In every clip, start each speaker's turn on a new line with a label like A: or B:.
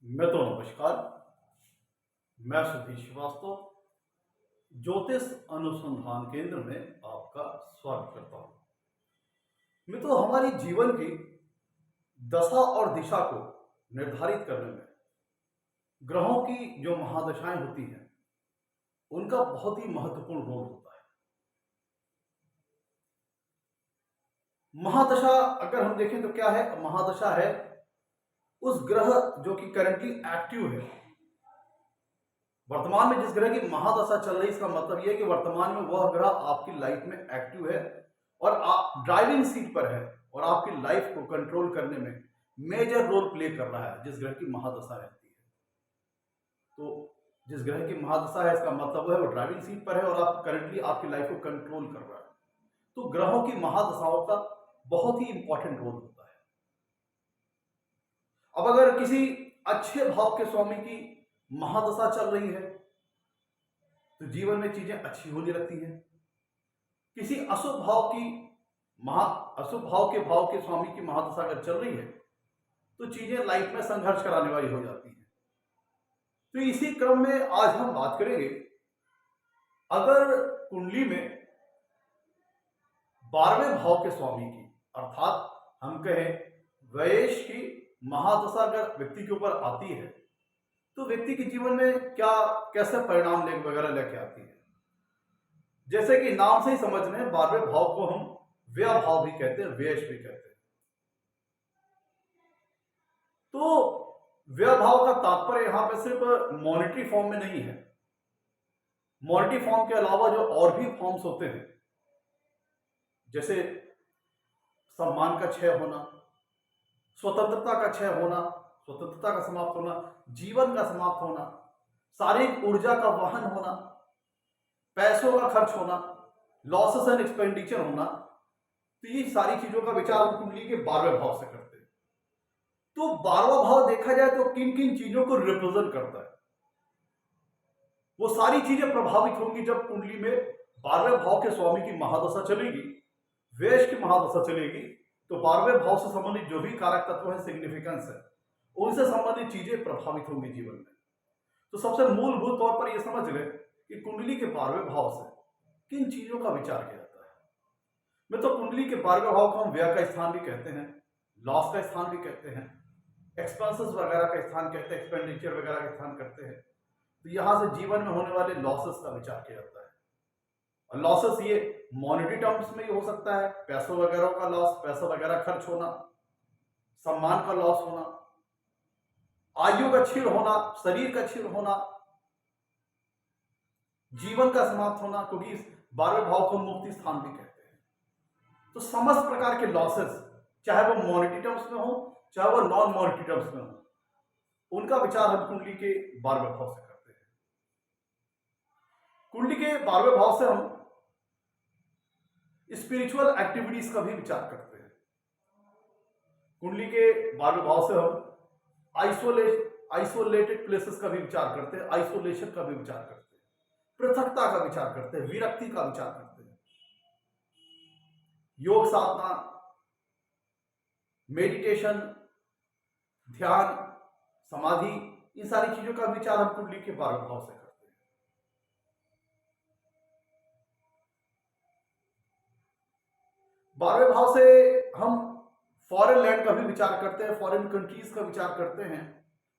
A: नमस्कार। मैं सतीश श्रीवास्तव ज्योतिष अनुसंधान केंद्र में आपका स्वागत करता हूं। हमारी जीवन की दशा और दिशा को निर्धारित करने में ग्रहों की जो महादशाएं होती हैं उनका बहुत ही महत्वपूर्ण रोल होता है। महादशा अगर हम देखें तो क्या है? महादशा है उस ग्रह जो कि करंटली एक्टिव है। वर्तमान में जिस ग्रह की महादशा चल रही है, इसका मतलब यह है कि वर्तमान में वह ग्रह आपकी लाइफ में एक्टिव है और आप ड्राइविंग सीट पर है और आपकी लाइफ को कंट्रोल करने में मेजर रोल प्ले कर रहा है जिस ग्रह की महादशा रहती है। तो जिस ग्रह की महादशा है, इसका मतलब है वो ड्राइविंग सीट पर है और आप करंटली आपकी लाइफ को कंट्रोल कर रहा है। तो ग्रहों की महादशाओं का बहुत ही इंपॉर्टेंट रोल होता है। अब अगर किसी अच्छे भाव के स्वामी की महादशा चल रही है तो जीवन में चीजें अच्छी होने लगती हैं। किसी अशुभ भाव के स्वामी की महादशा अगर चल रही है तो चीजें लाइफ में संघर्ष कराने वाली हो जाती हैं। तो इसी क्रम में आज हम बात करेंगे, अगर कुंडली में 12वें भाव के स्वामी की अर्थात हम कहें वैश की महादशा अगर व्यक्ति के ऊपर आती है तो व्यक्ति के जीवन में क्या कैसे परिणाम वगैरह लेके आती है। जैसे कि नाम से ही समझ रहे हैं, 12वें भाव को हम व्यय भाव भी कहते हैं, व्यश भी कहते हैं। तो व्यय भाव का तात्पर्य यहां पे सिर्फ मॉनेटरी फॉर्म में नहीं है। मॉनेटरी फॉर्म के अलावा जो और भी फॉर्म्स होते हैं, जैसे सम्मान का क्षय होना, स्वतंत्रता का क्षय होना, स्वतंत्रता का समाप्त होना, जीवन का समाप्त होना, शारीरिक ऊर्जा का वहन होना, पैसों का खर्च होना, लॉसेस एंड एक्सपेंडिचर होना, तो ये सारी चीजों का विचार हम कुंडली के 12वें भाव से करते हैं। तो 12वां भाव देखा जाए तो किन किन चीजों को रिप्रेजेंट करता है, वो सारी चीजें प्रभावित होंगी जब कुंडली में 12वें भाव के स्वामी की महादशा चलेगी, व्यय की महादशा चलेगी। तो 12वें भाव से संबंधित जो भी कारक तत्व है, सिग्निफिकेंस है, उनसे संबंधित चीजें प्रभावित होंगी जीवन में। तो सबसे मूलभूत तौर पर यह समझ लें कि कुंडली के 12वें भाव से किन चीजों का विचार किया जाता है। कुंडली के 12वें भाव को हम व्यय का स्थान भी कहते हैं, लॉस का स्थान भी कहते हैं, एक्सपेंसेस वगैरह का स्थान कहते हैं, एक्सपेंडिचर वगैरह का स्थान करते हैं। तो यहां से जीवन में होने वाले लॉसेस का विचार किया जाता है। और लॉसेस ये मॉनेटरी टर्म्स में ही हो सकता है, पैसों वगैरह का लॉस, पैसा वगैरह खर्च होना, सम्मान का लॉस होना, आयु का क्षीण होना, शरीर का क्षीण होना, जीवन का समाप्त होना, क्योंकि इस 12वें भाव को मुक्ति स्थान भी कहते हैं। तो समस्त प्रकार के लॉसेस, चाहे वो मॉनेटरी टर्म्स में हो चाहे वो नॉन मॉनेटरी टर्म्स में हो, उनका विचार हम कुंडली के 12वें भाव से करते हैं। कुंडली के 12वें भाव से हम स्पिरिचुअल एक्टिविटीज का भी विचार करते हैं। कुंडली के 12वें भाव से हम आइसोलेटेड प्लेसेस का भी विचार करते हैं, आइसोलेशन का भी विचार करते हैं, पृथकता का विचार करते हैं, विरक्ति का विचार करते हैं, योग साधना, मेडिटेशन, ध्यान, समाधि, इन सारी चीजों का विचार हम कुंडली के 12वें भाव से करते हैं। 12वें भाव से हम फॉरेन लैंड का भी विचार करते हैं, फॉरेन कंट्रीज का विचार करते हैं,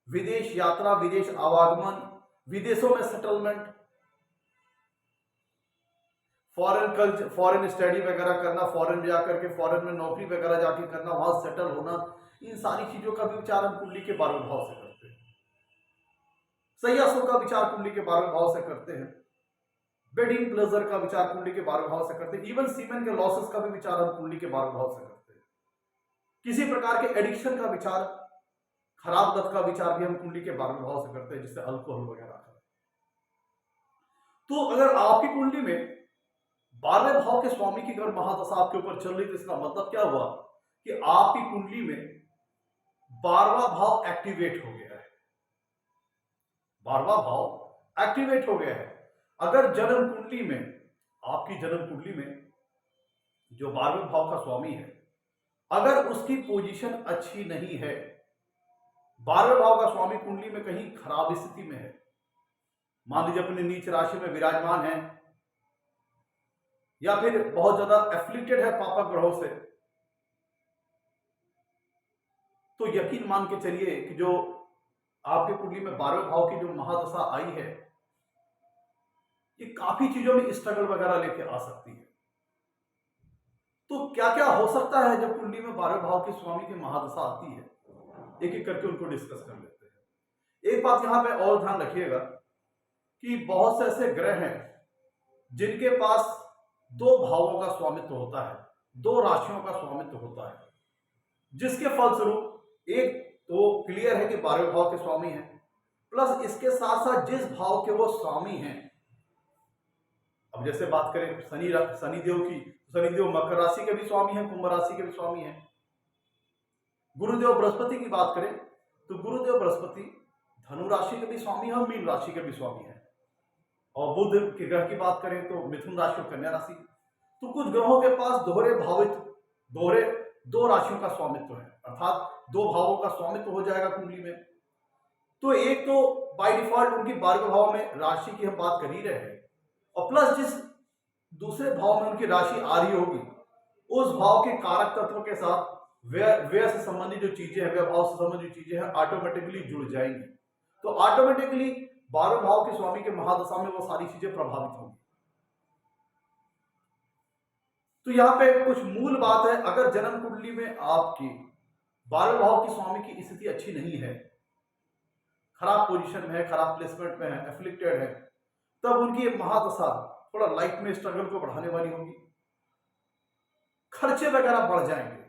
A: विदेश यात्रा, विदेश आवागमन, विदेशों में settlement, foreign culture, foreign study वगैरह करना, फॉरेन जाकर के फॉरेन में नौकरी वगैरह जाके करना, वहां सेटल होना, इन सारी चीजों का भी विचार हम कुंडली के 12वें भाव से करते हैं। सयासों का विचार कुंडली के 12वें भाव से करते हैं, बेडिंग प्लेजर का विचार कुंडली के 12वें भाव से करते हैं, इवन सीमेन के लॉसेस का भी विचार हम कुंडली के 12वें भाव से करते हैं। किसी प्रकार के एडिक्शन का विचार, खराब लत का विचार भी हम कुंडली के 12वें भाव से करते हैं, जिससे अल्कोहल वगैरह का। तो अगर आपकी कुंडली में 12वें भाव के स्वामी की अगर महादशा आपके ऊपर चल रही, तो इसका मतलब क्या हुआ कि आपकी कुंडली में 12वां भाव एक्टिवेट हो गया है। 12वां भाव एक्टिवेट हो गया है। अगर जन्म कुंडली में, आपकी जन्म कुंडली में जो 12वें भाव का स्वामी है, अगर उसकी पोजीशन अच्छी नहीं है, 12वें भाव का स्वामी कुंडली में कहीं खराब स्थिति में है, मान लीजिए अपनी नीच राशि में विराजमान है, या फिर बहुत ज्यादा एफ्लिक्टेड है पापा ग्रहों से, तो यकीन मान के चलिए कि जो आपके कुंडली में 12वें भाव की जो महादशा आई है, ये काफी चीजों में स्ट्रगल वगैरह लेके आ सकती है। तो क्या क्या हो सकता है जब कुंडली में 12वें भाव के स्वामी की महादशा आती है, एक एक करके उनको डिस्कस कर लेते हैं। एक बात यहां पे और ध्यान रखिएगा कि बहुत से ऐसे ग्रह हैं जिनके पास दो भावों का स्वामित्व होता है, दो राशियों का स्वामित्व होता है, जिसके फलस्वरूप एक तो क्लियर है कि 12वें भाव के स्वामी हैं, प्लस इसके साथ साथ जिस भाव के वो स्वामी हैं, अब जैसे बात करें शनिदेव की, शनिदेव मकर राशि के भी स्वामी हैं, कुंभ राशि के भी स्वामी हैं। गुरुदेव बृहस्पति की बात करें तो गुरुदेव बृहस्पति धनु राशि के भी स्वामी हैं और मीन राशि के भी स्वामी हैं। और बुध के ग्रह की बात करें तो मिथुन राशि और कन्या राशि। तो कुछ ग्रहों के पास दोहरे दो राशियों का स्वामित्व है, अर्थात दो भावों का स्वामित्व हो जाएगा कुंडली में। तो एक तो बाय डिफॉल्ट उनकी 12वें भाव में राशि की हम बात कर ही रहे हैं, और प्लस जिस दूसरे भाव में उनकी राशि आ रही होगी, उस भाव के कारक तत्व के साथ व्यय से संबंधित जो चीजें हैं, व्यय भाव से संबंधित जो चीजें हैं, ऑटोमेटिकली जुड़ जाएंगी। तो ऑटोमेटिकली 12वें भाव के स्वामी के महादशा में वो सारी चीजें प्रभावित होंगी। तो यहां पे कुछ मूल बात है, अगर जन्म कुंडली में आपकी 12वें भाव की स्वामी की स्थिति अच्छी नहीं है, खराब पोजीशन में है, खराब प्लेसमेंट में है, एफ्लिक्टेड है, तब उनकी महादशा थोड़ा लाइफ में स्ट्रगल को बढ़ाने वाली होगी, खर्चे वगैरह बढ़ जाएंगे।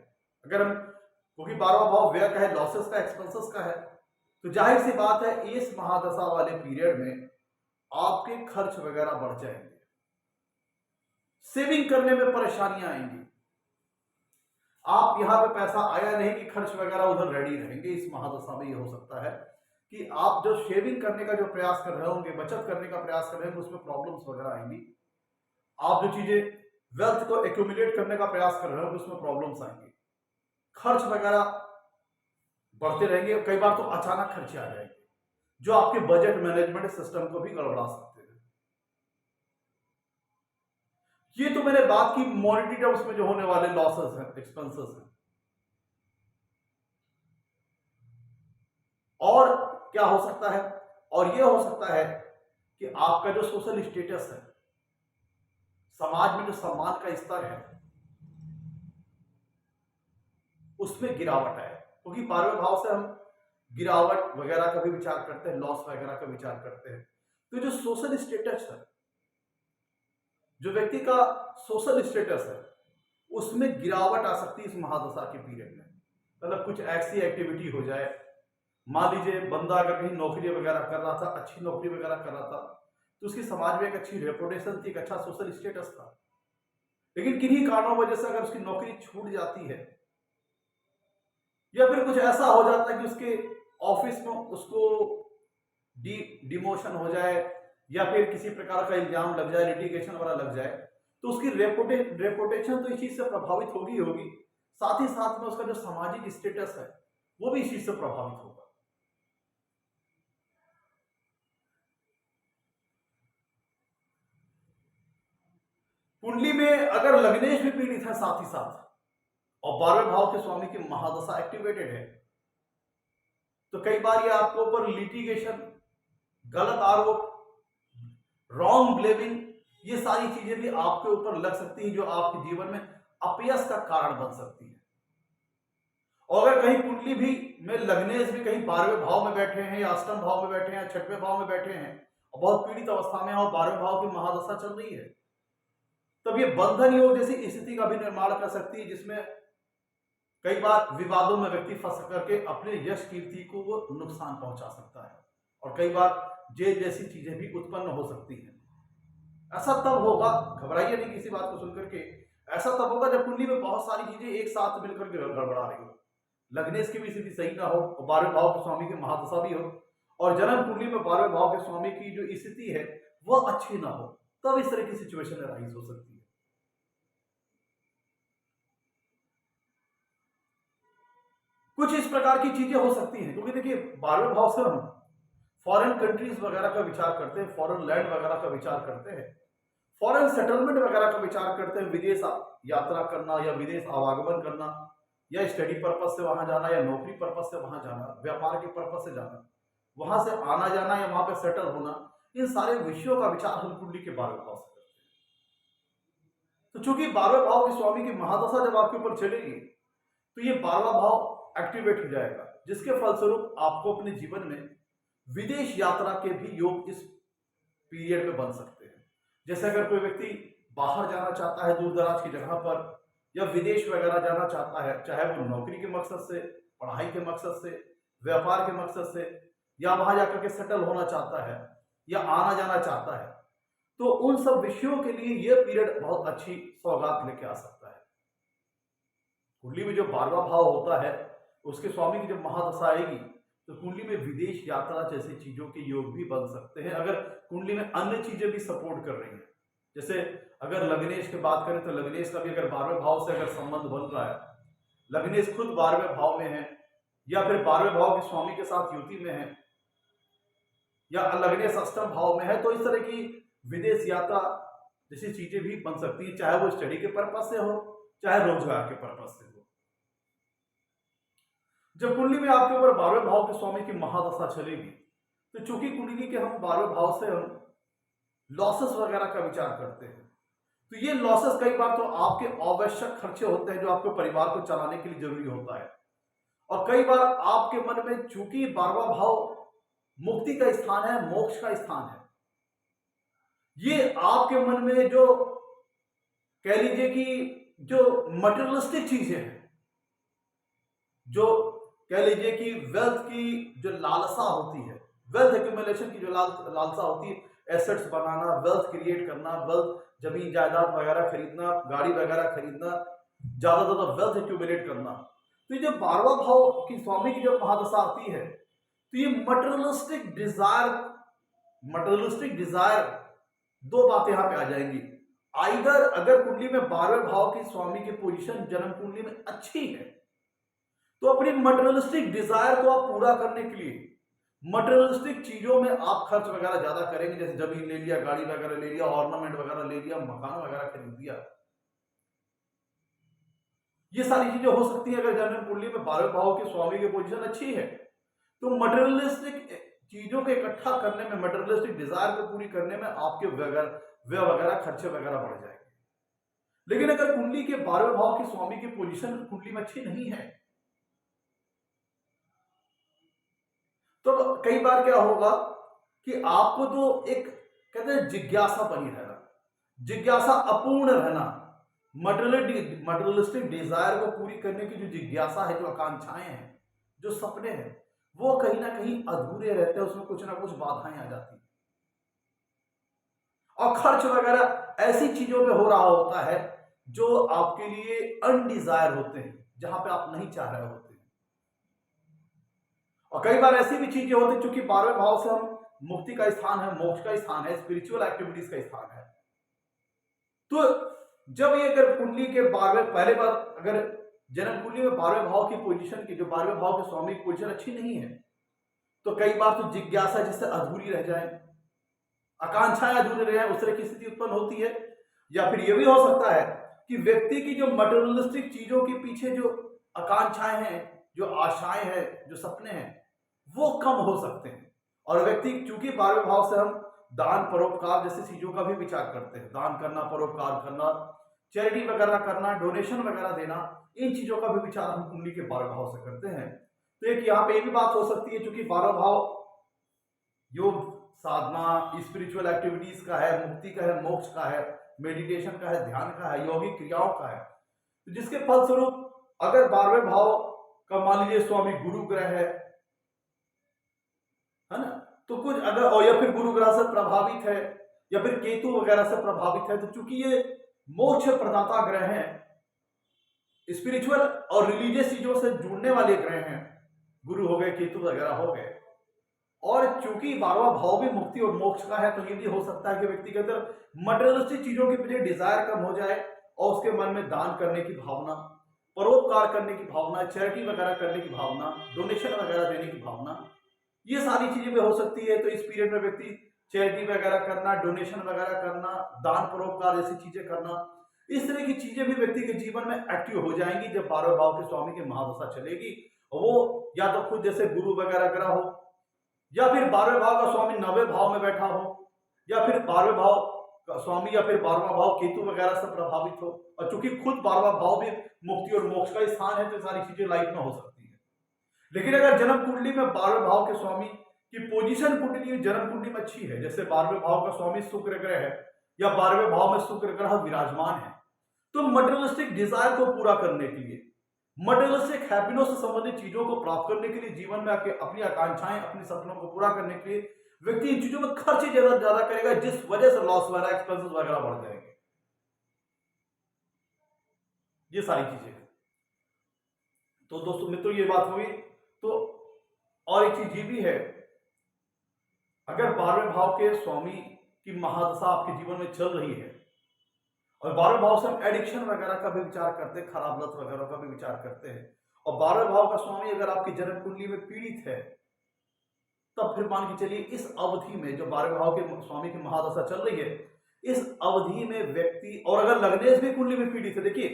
A: अगर हम, क्योंकि 12वां भाव व्यय का है, लॉसेस का, एक्सपेंसेस का है, तो जाहिर सी बात है इस महादशा वाले पीरियड में आपके खर्च वगैरह बढ़ जाएंगे, सेविंग करने में परेशानियां आएंगी। आप यहां पे पैसा आया नहीं कि खर्च वगैरह उधर रेडी रहेंगे। इस महादशा में यह हो सकता है कि आप जो शेविंग करने का जो प्रयास कर रहे होंगे, बचत करने का प्रयास कर रहे होंगे, उसमें प्रॉब्लम्स वगैरह आएंगी। आप जो चीजें वेल्थ को एक्यूमुलेट करने का प्रयास कर रहे होंगे, उसमें प्रॉब्लम्स आएंगी, खर्च वगैरह बढ़ते रहेंगे, कई बार तो अचानक खर्चे आ जाएंगे जो आपके बजट मैनेजमेंट सिस्टम को भी गड़बड़ा सकते हैं। ये तो मैंने बात की मॉनेटरी टर्म्स में जो होने वाले लॉसेस हैं, एक्सपेंसेस हैं। और क्या हो सकता है, और यह हो सकता है कि आपका जो सोशल स्टेटस है, समाज में जो सम्मान का स्तर है, उसमें गिरावट आए, क्योंकि 12वें भाव से हम गिरावट वगैरह का भी विचार करते हैं, लॉस वगैरह का विचार करते हैं। तो जो सोशल स्टेटस है, जो व्यक्ति का सोशल स्टेटस है, उसमें गिरावट आ सकती है इस महादशा के पीरियड में। मतलब कुछ ऐसी एक्टिविटी हो जाए, मान लीजिए बंदा अगर कहीं नौकरी वगैरह कर रहा था, अच्छी नौकरी वगैरह कर रहा था, तो उसकी समाज में एक अच्छी रेपुटेशन थी, एक अच्छा सोशल स्टेटस था, लेकिन किन्हीं कारणों वजह से अगर उसकी नौकरी छूट जाती है, या फिर कुछ ऐसा हो जाता है कि उसके ऑफिस में उसको डिमोशन हो जाए, या फिर किसी प्रकार का इल्जाम लग जाए, लिटिगेशन वगैरह लग जाए, तो उसकी रेपुटेशन तो इस चीज से प्रभावित होगी, साथ ही साथ में उसका जो सामाजिक स्टेटस है वो भी इस चीज से प्रभावित होगा। कुंडली में अगर लग्नेश भी पीड़ित है साथ ही साथ, और 12वें भाव के स्वामी की महादशा एक्टिवेटेड है, तो कई बार ये आपके ऊपर लिटिगेशन, गलत आरोप, रॉन्ग ब्लेमिंग, ये सारी चीजें भी आपके ऊपर लग सकती हैं, जो आपके जीवन में अपयश का कारण बन सकती है। और अगर कहीं कुंडली भी में लग्नेश भी कहीं 12वें भाव में बैठे हैं, या अष्टम भाव में बैठे हैं, या 6वें भाव में बैठे हैं, और बहुत पीड़ित अवस्था में, और 12वें भाव की महादशा चल रही है, तब ये बंधन योग जैसी स्थिति का भी निर्माण कर सकती है, जिसमें कई बार विवादों में व्यक्ति फंस करके अपने यश कीर्ति को वो नुकसान पहुंचा सकता है, और कई बार जेल जैसी चीजें भी उत्पन्न हो सकती हैं। ऐसा तब होगा, घबराइए नहीं किसी बात को सुनकर के, ऐसा तब होगा जब कुंडली में बहुत सारी चीजें एक साथ मिलकर के गड़बड़ा रही हो, लग्नेश की भी स्थिति सही ना हो, 12वें भाव के स्वामी की महादशा भी हो, और जन्म कुंडली में 12वें भाव के स्वामी की जो स्थिति है वह अच्छी ना हो, तब इस तरह की सिचुएशन राइज हो सकती है। कुछ इस प्रकार की चीजें हो सकती हैं, क्योंकि देखिए 12वें भाव से हम फॉरेन कंट्रीज वगैरह का विचार करते हैं, फॉरेन लैंड वगैरह का विचार करते हैं, फॉरेन सेटलमेंट वगैरह का विचार करते हैं, विदेश यात्रा करना या विदेश आवागमन करना, या स्टडी पर्पज से वहां जाना, या नौकरी पर्पज से वहां जाना, व्यापार के पर्पज से जाना, वहां से आना जाना या वहां पे सेटल होना, इन सारे विषयों का विचार हम कुंडली के 12वें भाव से करते हैं। तो चूंकि 12वें भाव के स्वामी की महादशा जब आपके ऊपर चलेगी तो ये 12वां भाव एक्टिवेट हो जाएगा, जिसके फलस्वरूप आपको अपने जीवन में विदेश यात्रा के भी योग इस पीरियड में बन सकते हैं। जैसे अगर कोई व्यक्ति बाहर जाना चाहता है दूर दराज की जगह पर, या विदेश वगैरह जाना चाहता है, चाहे वो नौकरी के मकसद से, पढ़ाई के मकसद से, व्यापार के मकसद से, या वहां जाकर के सेटल होना चाहता है, या आना जाना चाहता है, तो उन सब विषयों के लिए यह पीरियड बहुत अच्छी सौगात लेके आ सकता है। कुंडली में जो 12वां भाव होता है उसके स्वामी की जब महादशा आएगी तो कुंडली में विदेश यात्रा जैसी चीजों के योग भी बन सकते हैं, अगर कुंडली में अन्य चीजें भी सपोर्ट कर रही हैं। जैसे अगर लग्नेश की बात करें तो लग्नेश का भी अगर 12वें भाव से अगर संबंध बन रहा है, लग्नेश खुद 12वें भाव में है, या फिर 12वें भाव के स्वामी के साथ युति में है, या लग्नेश अष्टम भाव में है, तो इस तरह की विदेश यात्रा जैसी चीजें भी बन सकती है, चाहे वो स्टडी के पर्पज से हो, चाहे रोजगार के पर्पज से हो। जब कुंडली में आपके ऊपर 12वें भाव के स्वामी की महादशा चलेगी तो चूंकि कुंडली के हम 12वें भाव से हम लॉसेस वगैरह का विचार करते हैं, तो ये लॉसेस कई बार तो आपके आवश्यक खर्चे होते हैं जो आपके परिवार को चलाने के लिए जरूरी होता है, और कई बार आपके मन में चूंकि 12वां भाव मुक्ति का स्थान है, मोक्ष का स्थान है, ये आपके मन में जो कह लीजिए कि जो मटेरियलिस्टिक चीजें हैं, जो कह लीजिए कि वेल्थ की जो लालसा होती है, वेल्थ एक्यूमुलेशन की जो लालसा होती है, एसेट्स बनाना, वेल्थ क्रिएट करना, वेल्थ जमीन जायदाद वगैरह खरीदना, गाड़ी वगैरह खरीदना, ज्यादा ज्यादा वेल्थ एक्यूमुलेट करना, तो ये जो 12वां भाव की स्वामी की जब महादशा आती है तो ये मटेरियलिस्टिक डिजायर दो बातें यहां पे आ जाएंगी। आइदर अगर कुंडली में 12वें भाव की स्वामी की पोजीशन जन्म कुंडली में अच्छी है तो अपनी मटेरियलिस्टिक डिजायर को आप पूरा करने के लिए मटेरियलिस्टिक चीजों में आप खर्च वगैरह ज्यादा करेंगे, जैसे जमीन ले लिया, गाड़ी वगैरह ले लिया, ऑर्नामेंट वगैरह ले लिया, मकान वगैरह खरीद लिया। ये सारी चीजें हो सकती है अगर जन्म कुंडली में 12वें भाव के स्वामी की पोजीशन अच्छी है, तो मटेरियलिस्टिक चीजों को इकट्ठा करने में, मटेरियलिस्टिक डिजायर को पूरी करने में आपके व्यय वगैरह खर्चे वगैरह बढ़ जाएंगे। लेकिन अगर कुंडली के 12वें भाव की स्वामी की पोजीशन कुंडली में अच्छी नहीं है तो कई बार क्या होगा कि आपको तो एक कहते हैं जिज्ञासा बनी रहना, जिज्ञासा अपूर्ण रहना, मटेरियलिस्टिक डिजायर को पूरी करने की जो जिज्ञासा है, जो आकांक्षाएं हैं, जो सपने हैं, वो कहीं ना कहीं अधूरे रहते हैं, उसमें कुछ ना कुछ बाधाएं आ जाती हैं, और खर्च वगैरह ऐसी चीजों में हो रहा होता है जो आपके लिए अनडिजायर होते हैं, जहां पे आप नहीं चाह रहे होते हैं। और कई बार ऐसी भी चीजें होती हैं, चूंकि 12वें भाव से हम मुक्ति का स्थान है, मोक्ष का स्थान है, स्पिरिचुअल एक्टिविटीज का स्थान है, तो जब ये अगर कुंडली के 12वें, पहले बार अगर जन्म कुंडली में 12वें भाव की पोजीशन की, जो 12वें भाव के स्वामी की पोजीशन अच्छी नहीं है, तो कई बार तो जिज्ञासा जिससे अधूरी रह जाए, आकांक्षाएं अधूरी रह जाए, उस तरह की स्थिति उत्पन्न होती है। या फिर यह भी हो सकता है कि व्यक्ति की जो मटेरियलिस्टिक चीजों के पीछे जो आकांक्षाएं हैं, जो आशाएं हैं, जो सपने हैं, वो कम हो सकते हैं, और व्यक्ति चूंकि 12वें भाव से हम दान परोपकार जैसी चीजों का भी विचार करते हैं, दान करना, परोपकार करना, चैरिटी वगैरह करना, डोनेशन वगैरह देना, इन चीजों का भी विचार हम कुंडली के 12वें भाव से करते हैं। तो एक यहाँ पे ये भी बात हो सकती है, चूंकि 12वां भाव योग साधना, स्पिरिचुअल एक्टिविटीज का है, मुक्ति का है, मोक्ष का है, मेडिटेशन का है, ध्यान का है, यौगिक क्रियाओं का है, तो जिसके फलस्वरूप अगर 12वें भाव का मान लीजिए स्वामी गुरु ग्रह है ना, तो कुछ अगर, और या फिर गुरु ग्रह से प्रभावित है, या फिर केतु वगैरह से प्रभावित है, तो चूंकि ये मोक्ष प्रदाता ग्रह हैं, स्पिरिचुअल और रिलीजियस चीजों से जुड़ने वाले ग्रह हैं, गुरु हो गए, केतु वगैरह हो गए, और चूंकि 12वां भाव भी मुक्ति और मोक्ष का है, तो ये भी हो सकता है कि व्यक्ति के अंदर मटेरियलिस्टिक चीजों के पीछे डिजायर कम हो जाए और उसके मन में दान करने की भावना, परोपकार करने की भावना, चैरिटी वगैरह करने की भावना, डोनेशन वगैरह देने की भावना, ये सारी चीजें भी हो सकती है। तो इस पीरियड में व्यक्ति चैरिटी वगैरह करना, डोनेशन वगैरह करना, दान परोपकार जैसी चीजें करना, इस तरह की चीजें भी व्यक्ति के जीवन में एक्टिव हो जाएंगी जब 12वें भाव के स्वामी की महादशा चलेगी। वो या तो खुद जैसे गुरु वगैरह ग्रह हो, या फिर 12वें भाव का स्वामी 9वें भाव में बैठा हो, या फिर 12वें भाव का स्वामी या फिर 12वां भाव केतु वगैरह से प्रभावित हो। और चूंकि खुद 12वां भाव भी मुक्ति और मोक्ष का स्थान है, तो सारी चीजें लाइफ में हो सकती है। लेकिन अगर जन्म कुंडली में 12वें भाव के स्वामी की पोजीशन कुंडली जन्म कुंडली में अच्छी है, जैसे 12वें भाव का स्वामी शुक्र ग्रह है या 12वें भाव में शुक्र ग्रह विराजमान है, तो मटेरियलिस्टिक डिजायर को पूरा करने के लिए, मटेरियलिस्टिक हैप्पीनेस से संबंधित चीजों को प्राप्त करने के लिए, जीवन में अपनी आकांक्षाएं, अपने सपनों को पूरा करने के लिए व्यक्ति इन चीजों में खर्च ज्यादा करेगा, जिस वजह से लॉस वगैरह, एक्सपेंसेस वगैरह बढ़ जाएंगे। ये सारी चीजें हैं। तो दोस्तों मित्रों, ये बात हुई। तो और एक चीज ये भी है, अगर 12वें भाव के स्वामी की महादशा आपके जीवन में चल रही है, और 12वें भाव से हम एडिक्शन वगैरह का भी विचार करते हैं, खराब लत वगैरह का भी विचार करते हैं, और 12वें भाव का स्वामी अगर आपकी जन्म कुंडली में पीड़ित है, तब फिर मान के चलिए इस अवधि में जो 12वें भाव के स्वामी की महादशा चल रही है, इस अवधि में व्यक्ति, और अगर लग्नेश भी कुंडली में पीड़ित है, देखिए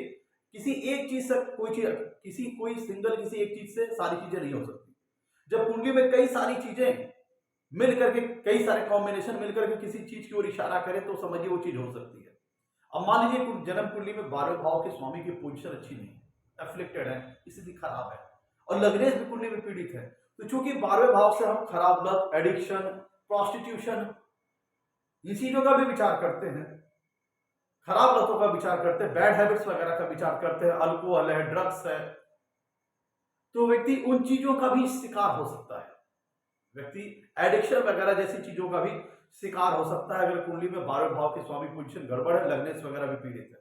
A: किसी एक चीज से कोई सिंगल किसी एक चीज से सारी चीजें नहीं हो सकती। जब कुंडली में कई सारी चीजें मिलकर के, कई सारे कॉम्बिनेशन मिलकर के किसी चीज की ओर इशारा करें, तो समझिए वो चीज हो सकती है। अब मान लीजिए जन्म कुंडली में 12वें भाव के स्वामी की पोजीशन अच्छी नहीं है, एफ्लिक्टेड है, स्थिति खराब है, और लग्नेश भी कुंडली में पीड़ित है, तो चूंकि 12वें भाव से हम खराब लत, एडिक्शन, प्रोस्टिट्यूशन, इन चीजों का भी विचार करते हैं, खराब लतों का विचार करते हैं, बैड हैबिट्स वगैरह का विचार करते हैं, अल्कोहल है, ड्रग्स है, तो व्यक्ति उन चीजों का भी शिकार हो सकता है। व्यक्ति एडिक्शन वगैरह जैसी चीजों का भी शिकार हो सकता है अगर कुंडली में 12वें भाव के स्वामी पोजीशन गड़बड़ है, लग्नेश वगैरह भी पीड़ित है।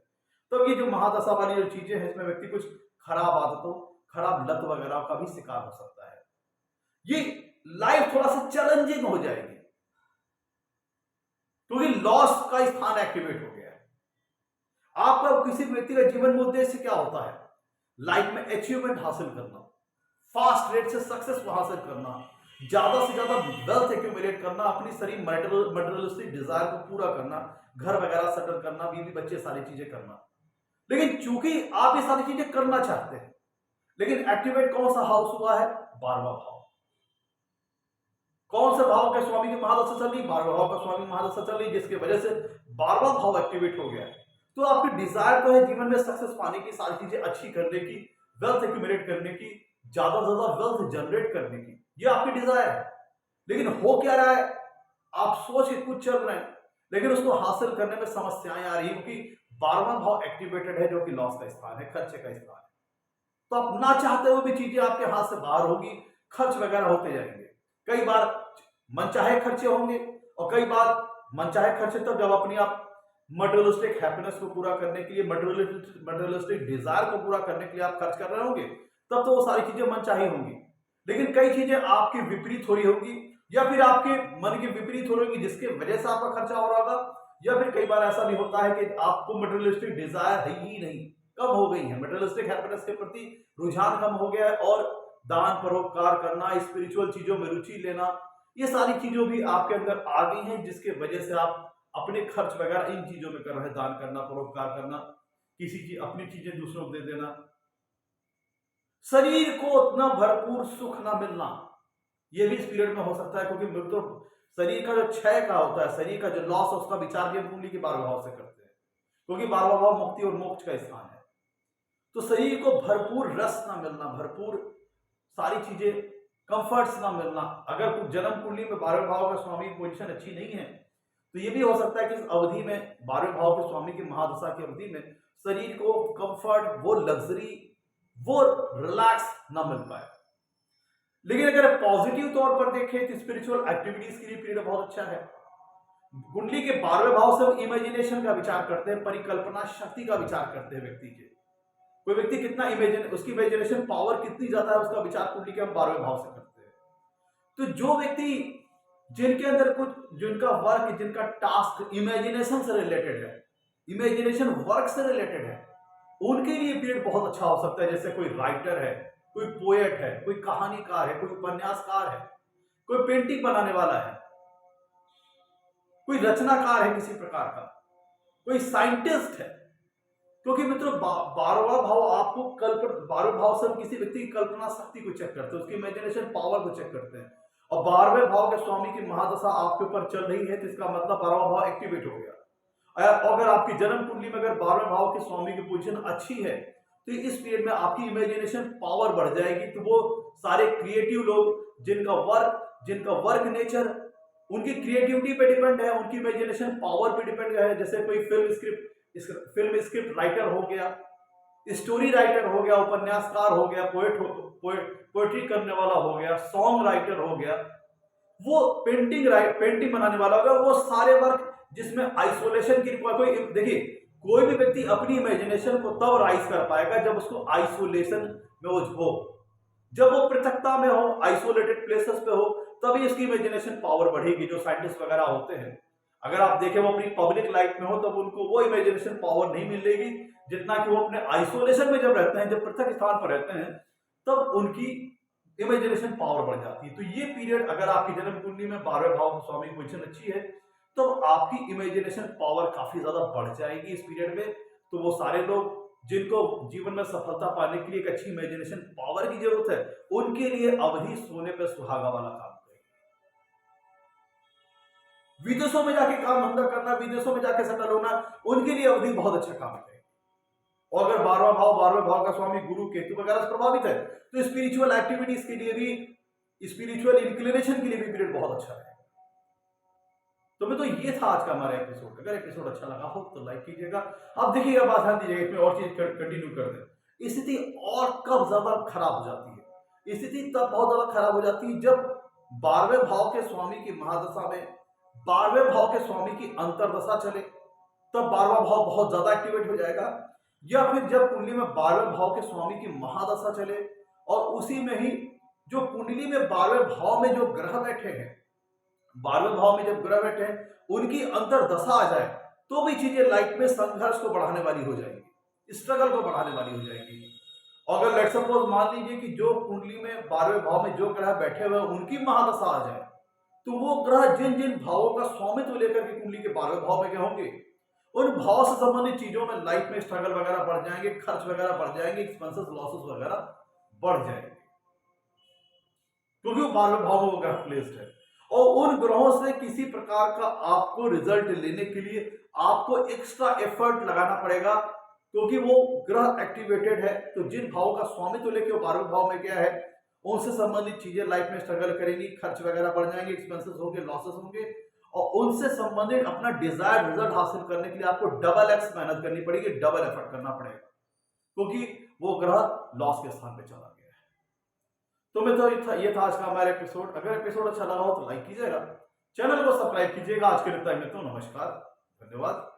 A: तो ये जो महादशा वाली जो चीजें हैं, इसमें व्यक्ति कुछ खराब आदतों, खराब लत वगैरह का भी शिकार हो सकता है। ये लाइफ थोड़ा सा चैलेंजिंग हो जाएगी, क्योंकि लॉस का स्थान एक्टिवेट हो गया है। आपका किसी व्यक्ति का जीवन में उद्देश्य क्या होता है? लाइफ में अचीवमेंट हासिल करना, फास्ट रेट से सक्सेस हासिल करना, ज्यादा से ज्यादा वेल्थ एक्यूमुलेट करना, अपनी सारी मटेरियलिस्टिक डिजायर को पूरा करना, घर वगैरह सेटल करना, बीवी बच्चे सारी चीजें करना। लेकिन चूंकि आप ये सारी चीजें करना चाहते हैं, लेकिन एक्टिवेट कौन सा हाउस हुआ है? 12वां भाव। कौन से भाव के स्वामी की महादशा चल रही? 12वें भाव का स्वामी महादशा चल रही, जिसकी वजह से 12वां भाव एक्टिवेट हो गया है। तो आपकी डिजायर तो है जीवन में सक्सेस पाने की, सारी चीजें अच्छी करने की, वेल्थ एक्यूमुलेट करने की, ज्यादा से ज्यादा वेल्थ जनरेट करने की, ये आपकी डिजायर है। लेकिन हो क्या रहा है? आप सोच के कुछ चल रहे हैं, लेकिन उसको हासिल करने में समस्याएं आ रही है, क्योंकि 12वां भाव एक्टिवेटेड है, जो कि लॉस का स्थान है, खर्चे का स्थान है। तो आप ना चाहते हुए भी चीजें आपके हाथ से बाहर होगी, खर्च वगैरह होते जाएंगे। कई बार मनचाहे खर्चे होंगे, और कई बार मनचाहे खर्चे तो जब अपनी आप मटेरियलिस्टिक हैप्पीनेस को पूरा करने के लिए, मटेरियलिस्टिक डिजायर को पूरा करने के लिए आप खर्च कर रहे होंगे, तब तो वो सारी चीजें मनचाही होंगी। लेकिन कई चीजें आपकी विपरीत हो रही होगी, या फिर आपके मन के विपरीत हो रही होगी, जिसके वजह से आपका खर्चा हो रहा होगा। या फिर कई बार ऐसा भी होता है कि आपको मटेरियलिस्टिक डिजायर है ही नहीं, कम हो गई है, मटेरियलिस्टिक हैप्पीनेस के प्रति रुझान कम हो गया है, और दान परोपकार करना, स्पिरिचुअल चीजों में रुचि लेना, ये सारी चीजों भी आपके अंदर आ गई हैं, जिसके वजह से आप अपने खर्च वगैरह इन चीजों में कर रहे हैं, दान करना, परोपकार करना, किसी की अपनी चीजें दूसरों को दे देना। शरीर को उतना भरपूर सुख ना मिलना, यह भी इस पीरियड में हो सकता है, क्योंकि मृत्यु शरीर का जो क्षय का होता है, शरीर का जो लॉस है, उसका विचार भी हम कुंडली के 12वें भाव से करते हैं, क्योंकि 12वां भाव मुक्ति और मोक्ष का स्थान है। तो शरीर को भरपूर रस ना मिलना, भरपूर सारी चीजें, कंफर्ट्स ना मिलना। अगर कुछ जन्म कुंडली में 12वें भाव का स्वामी की पोजीशन अच्छी नहीं है, तो ये भी हो सकता है कि इस अवधि में 12वें भाव के स्वामी की महादशा की अवधि में शरीर को कंफर्ट, वो लग्जरी, वो रिलैक्स ना मिल पाए। लेकिन अगर पॉजिटिव तौर पर देखें तो स्पिरिचुअल एक्टिविटीज के लिए पीरियड बहुत अच्छा है। कुंडली के 12वें भाव से हम इमेजिनेशन का विचार करते हैं, परिकल्पना शक्ति का विचार करते हैं। व्यक्ति के कोई व्यक्ति कितना उसकी इमेजिनेशन पावर कितनी ज्यादा है, उसका विचार कुंडली के हम 12वें भाव से करते हैं। तो जो व्यक्ति जिनके अंदर कुछ, जिनका वर्क, जिनका टास्क इमेजिनेशन से रिलेटेड है, इमेजिनेशन वर्क से रिलेटेड है, उनके लिए पीरियड बहुत अच्छा हो सकता है। जैसे कोई राइटर है, कोई पोएट है, कोई कहानीकार है, कोई उपन्यासकार है, कोई पेंटिंग बनाने वाला है, कोई रचनाकार है किसी प्रकार का, कोई साइंटिस्ट है। क्योंकि मित्रों, 12वां भाव आपको कल्पना, 12वें भाव से हम किसी व्यक्ति की कल्पना शक्ति को चेक करते हैं, उसकी इमेजिनेशन पावर को चेक करते हैं। और 12वें भाव के स्वामी की महादशा आपके ऊपर चल रही है, तो इसका मतलब 12वां भाव एक्टिवेट हो गया। अगर आपकी जन्म कुंडली में अगर 12वें भाव के स्वामी की पोजीशन अच्छी है, तो इस पीरियड में आपकी इमेजिनेशन पावर बढ़ जाएगी। तो वो सारे क्रिएटिव लोग जिनका वर्क नेचर उनकी क्रिएटिविटी पे डिपेंड है, उनकी इमेजिनेशन पावर पे डिपेंड है। जैसे कोई फिल्म स्क्रिप्ट राइटर हो गया, स्टोरी राइटर हो गया, उपन्यासकार हो गया, पोएट्री करने वाला हो गया, सॉन्ग राइटर हो गया, वो पेंटिंग बनाने वाला हो गया। वो सारे वर्क जिसमें आइसोलेशन की कोई, देखिए, कोई भी व्यक्ति अपनी इमेजिनेशन को तब राइज कर पाएगा जब उसको आइसोलेशन में वो हो, जब वो पृथकता में हो, आइसोलेटेड प्लेसेस पे हो, तभी इसकी इमेजिनेशन पावर बढ़ेगी। जो साइंटिस्ट वगैरह होते हैं, अगर आप देखें वो अपनी पब्लिक लाइफ में हो, तब उनको वो इमेजिनेशन पावर नहीं मिलेगी जितना कि वो अपने आइसोलेशन में जब रहते हैं, जब पृथक स्थान पर रहते हैं, तब उनकी इमेजिनेशन पावर बढ़ जाती है। तो ये पीरियड अगर आपकी जन्म कुंडली में 12वें भाव की स्वामी पोजीशन अच्छी है, तो आपकी इमेजिनेशन पावर काफी ज्यादा बढ़ जाएगी इस पीरियड में। तो वो सारे लोग जिनको जीवन में सफलता पाने के लिए एक अच्छी इमेजिनेशन पावर की जरूरत है, उनके लिए अवधि सोने पे सुहागा वाला काम करेगी। विदेशों में जाके काम धंधा करना, विदेशों में जाके सेटल होना, उनके लिए अवधि बहुत अच्छा काम करेगी। और अगर 12वें भाव का स्वामी गुरु केतु वगैरह से प्रभावित है, तो स्पिरिचुअल एक्टिविटीज के लिए भी, स्पिरिचुअल इंक्लिनेशन के लिए भी पीरियड बहुत अच्छा है। तो मैं तो ये था आज का हमारा एपिसोड। अगर एपिसोड अच्छा लगा हो तो लाइक कीजिएगा। आप देखिएगा, बात ध्यान दीजिएगा, इसमें और चीज कंटिन्यू कर दें। स्थिति और कब ज्यादा खराब हो जाती है? स्थिति तब बहुत ज्यादा खराब हो जाती है जब 12वें भाव के स्वामी की महादशा में 12वें भाव के स्वामी की अंतरदशा चले, तब 12वां भाव बहुत ज्यादा एक्टिवेट हो जाएगा। या फिर जब कुंडली में 12वें भाव के स्वामी की महादशा चले और उसी में ही जो कुंडली में 12वें भाव में जो ग्रह बैठे हैं, 12वें भाव में जब ग्रह बैठे हैं, उनकी अंतरदशा आ जाए, तो भी चीजें लाइफ में संघर्ष को बढ़ाने वाली हो जाएगी, स्ट्रगल को बढ़ाने वाली हो जाएगी। अगर लेट्स सपोज मान लीजिए कि जो कुंडली में 12वें भाव में जो ग्रह बैठे हुए हैं उनकी महादशा आ जाए, तो वो ग्रह जिन जिन भावों का स्वामित्व लेकर के कुंडली के 12वें भाव में होंगे, उन भाव से संबंधित चीजों में लाइफ में स्ट्रगल वगैरह बढ़ जाएंगे, खर्च वगैरह बढ़ जाएंगे, एक्सपेंसेस लॉसेस वगैरह बढ़ जाएंगे, क्योंकि वो 12वें भाव में वो ग्रह प्लेस्ड है। और उन ग्रहों से किसी प्रकार का आपको रिजल्ट लेने के लिए आपको एक्स्ट्रा एफर्ट लगाना पड़ेगा, क्योंकि वो ग्रह एक्टिवेटेड है। तो जिन भावों का स्वामित्व लेके वो 12वें भाव में गया है, उनसे संबंधित चीजें लाइफ में स्ट्रगल करेंगी, खर्च वगैरह बढ़ जाएंगे, एक्सपेंसेस होंगे, लॉसेस होंगे, और उनसे संबंधित अपना डिजायर्ड रिजल्ट हासिल करने के लिए आपको डबल एक्स मेहनत करनी पड़ेगी, डबल एफर्ट करना पड़ेगा, क्योंकि वो ग्रह लॉस के स्थान पे चला गया है। तो मैं तो ये था आज का हमारा एपिसोड। अगर एपिसोड अच्छा लगा हो तो लाइक कीजिएगा, चैनल को सब्सक्राइब कीजिएगा। आज के लिए इतना ही। नमस्कार, धन्यवाद।